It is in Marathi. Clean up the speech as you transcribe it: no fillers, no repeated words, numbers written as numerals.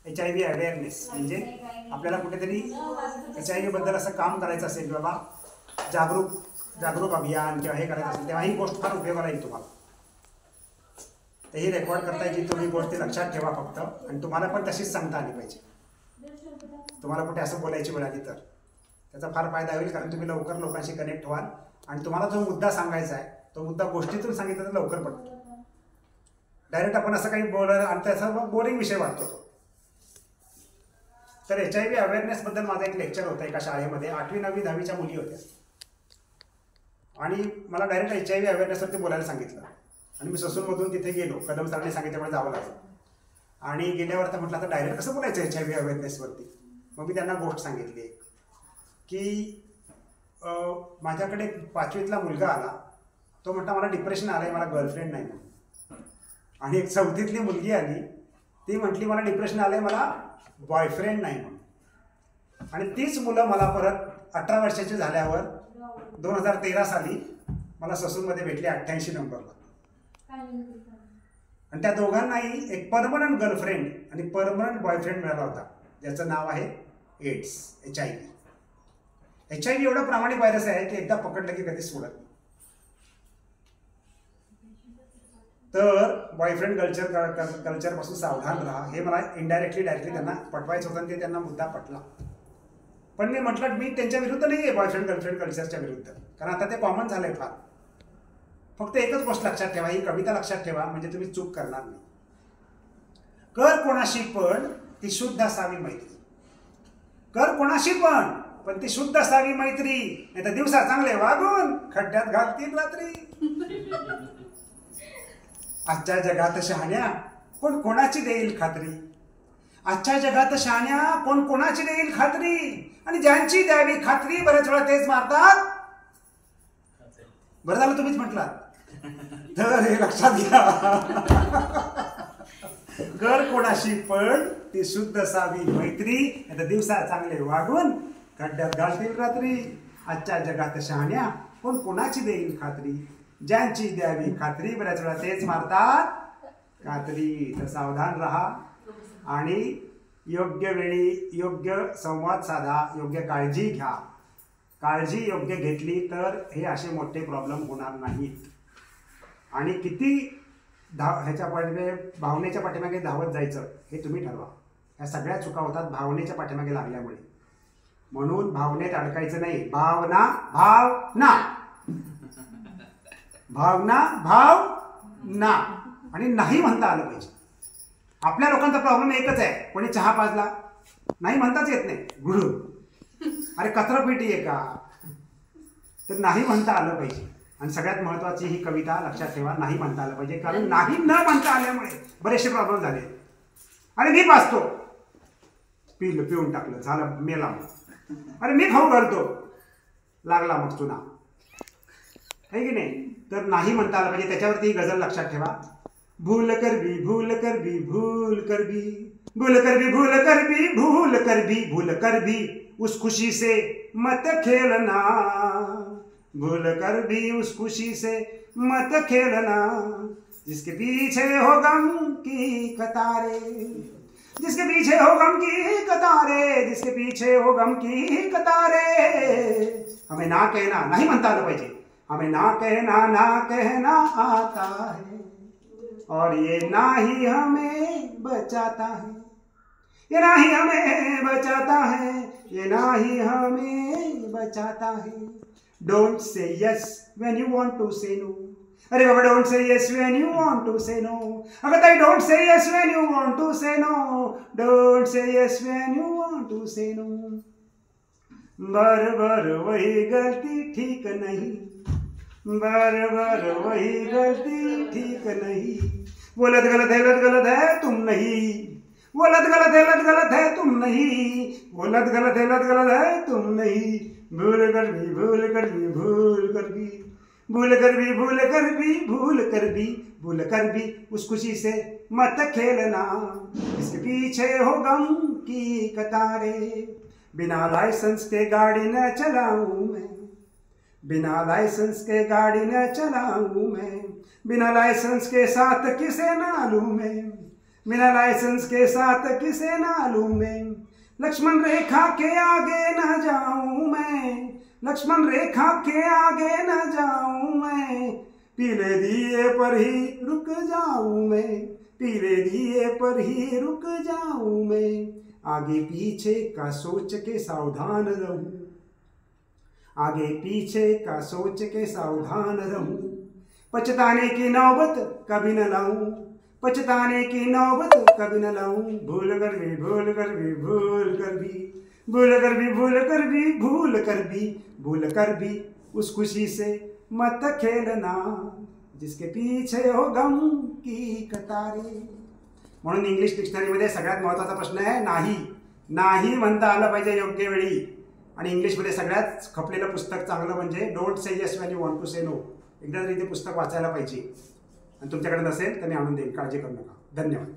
HIV अवेअरनेस म्हणजे आपल्याला कुठेतरी HIV बद्दल असं काम करायचं असेल की बाबा जागरूक अभियान किंवा हे करायचं असेल तेव्हा ही गोष्ट फार उपयोगाला येईल तुम्हाला. तर ही रेकॉर्ड करता येईल, तुम्ही गोष्टी लक्षात ठेवा फक्त, आणि तुम्हाला पण तशीच सांगता आली पाहिजे. तुम्हाला कुठे असं बोलायची वेळ आली तर त्याचा फार फायदा होईल, कारण तुम्ही लवकर लोकांशी कनेक्ट व्हाल आणि तुम्हाला जो मुद्दा सांगायचा आहे तो मुद्दा गोष्टीतून सांगितलं तर लवकर पडतो. डायरेक्ट आपण असं काही बोलायला आणि त्याचा बोरिंग विषय वाटतो तो. तर HIV अवेअरनेसबद्दल माझं एक लेक्चर होतं एका शाळेमध्ये. 8वी 9वी 10वीच्या मुली होत्या आणि मला डायरेक्ट HIV अवेअरनेसवरती बोलायला सांगितलं आणि मी ससूनमधून तिथे गेलो. कदम सरांनी सांगितल्यामुळे जावं लागलं आणि गेल्यावर तर म्हटलं आता डायरेक्ट कसं बोलायचं HIV अवेअरनेसवरती. मग मी त्यांना गोष्ट सांगितली की माझ्याकडे 5वीतला मुलगा आला, तो म्हटला मला डिप्रेशन आलं आहे, मला गर्लफ्रेंड नाही म्हणून. आणि एक 4थीतली मुलगी आली, ती म्हटली मला डिप्रेशन आलं आहे, मला बॉयफ्रेंड नाही म्हणून. आणि तीच मुलं मला परत 18 वर्षाची झाल्यावर 2013 साली मला ससूनमध्ये भेटली 88 नंबरला. आणि त्या दोघांनाही एक परमनंट गर्लफ्रेंड आणि परमनंट बॉयफ्रेंड मिळाला होता, ज्याचं नाव आहे एड्स, HIV. HIV एवढा प्रामाणिक व्हायरस आहे की एकदा पकडलं की कधीच सोडत नाही. तर बॉयफ्रेंड कल्चरपासून सावधान राहा, हे मला डायरेक्टली त्यांना पटवायचं होतं आणि ते त्यांना मुद्दा पटला. पण मी म्हटलं मी त्यांच्या विरुद्ध नाही आहे, बॉयफ्रेंड गर्लफ्रेंड कल्चरच्या विरुद्ध, कारण आता ते कॉमन झालंय फार. फक्त एकच गोष्ट लक्षात ठेवा, ही कविता लक्षात ठेवा, म्हणजे तुम्ही चूक करणार नाही. कर कोणाशी पण ती शुद्ध असावी मैत्री. कर कोणाशी पण ती शुद्ध असावी मैत्री, नाही तर दिवसा चांगले वागून खड्ड्यात घालतील रात्री. आजच्या जगात शहाण्या कोण कोणाची देईल खात्री. आजच्या जगात शहाण्या कोण कोणाची देईल खात्री, आणि ज्यांची द्यावी खात्री बऱ्याच वेळा तेच मारतात. बरं झालं तुम्हीच म्हटलात, तर हे लक्षात घ्या. कर कोणाशी पण ती शुद्ध असावी मैत्री, नाही तर दिवसा चांगले वागून खड्ड्यात घालतील रात्री. आजच्या जगात शहाण्या कोण कोणाची देईल खात्री, ज्यांची द्यावी खात्री बऱ्याच वेळा तेच मारतात खात्री. तर सावधान राहा आणि योग्य वेळी योग्य संवाद साधा, योग्य काळजी घ्या. काळजी योग्य घेतली तर हे असे मोठे प्रॉब्लेम होणार नाहीत. आणि किती ह्याच्या भावनेच्या पाठीमागे धावत जायचं हे तुम्ही ठरवा. ह्या सगळ्या चुका होतात भावनेच्या पाठीमागे लागल्यामुळे. म्हणून भावनेत अडकायचं नाही. भावना भावना आणि नाही म्हणता आलं पाहिजे. आपल्या लोकांचा प्रॉब्लेम एकच आहे, कोणी चहा पाजला नाही म्हणताच येत नाही, गुळू अरे कचरापेटी आहे का, तर नाही म्हणता आलं पाहिजे. आणि सगळ्यात महत्वाची ही कविता लक्षात ठेवा, नाही म्हणता आलं पाहिजे. कारण नाही न म्हणता आल्यामुळे बरेचसे प्रॉब्लेम झाले. अरे मी पाजतो, पिऊन टाकलं, झालं मेला. अरे मी खाऊ घालतो, लागला मग चुना, आहे की नाही. तर नाही म्हणता आलं पाहिजे. त्याच्यावरती ही गझल लक्षात ठेवा. भूल कर भी भूल कर भी भूल कर भी भूल कर भी भूल कर भी भूल कर भी भूल कर भी उस खुशी से मत खेलना. भूल कर भी उस खुशी से मत खेलना, जिसके पीछे हो गम की कतारे, जिसके पीछे हो गम की कतारे, जिसके पीछे हो गम की कतारे. हमें ना कहना नहीं म्हणता आलं पाहिजे. हमें ना कहना आता है, और ये ना ही हमें बचाता है, ये ना ही हमें बचाता है, ये ना ही हमें बचाता है. Don't say yes when you want to say no. अरे बाबा don't say yes when you want to say no. अगर ताई don't say yes when you want to say no. Don't say yes when you want to say no. बार वही गलती ठीक नहीं, बार वही गलती ठीक नहीं. वो लत गलत है तुम नहीं, वो लत गलत है तुम नहीं, वो लत गलत है तुम नहीं. भूल कर भी भूल कर भी भूल कर भी भूल कर भी भूल कर भी भूल कर भी भूल कर भी उस खुशी से मत खेलना, इसके पीछे हो गम की कतारे. बिना लाइसेंस के गाड़ी न चलाऊं मैं, बिना लाइसेंस के गाड़ी न चलाऊं मैं, बिना लाइसेंस के साथ किसे ना लूं मैं. बिना लाइसेंस के साथ किसे ना लूं मैं, लक्ष्मण रेखा के आगे न जाऊं मैं, लक्ष्मण रेखा के आगे न जाऊं मैं, पीले दिए पर ही रुक जाऊं मैं, पीले दिए पर ही रुक जाऊं मैं, आगे पीछे का सोच के सावधान रहूं, आगे पीछे का सोच के सावधान रहूं, पछताने की नौबत कभी न लाऊं, पछताने की नौबत कभी न लाऊं, भूल कर भी भूल कर भी भूल कर भी भूल कर भी भूल कर भी भूल कर भी भूल कर भी उस खुशी से मत खेलना जिसके पीछे हो गम की कतारे. म्हणून इंग्लिश डिक्शनरीमध्ये सगळ्यात महत्त्वाचा प्रश्न आहे नाही. नाही म्हणता आलं पाहिजे योग्य वेळी. आणि इंग्लिशमध्ये सगळ्यात खपलेलं पुस्तक चांगलं म्हणजे don't say yes when you want to say no. एकदा तरी ते पुस्तक वाचायला पाहिजे आणि तुमच्याकडे नसेल तर मी आणून देईन, काळजी करू नका. धन्यवाद.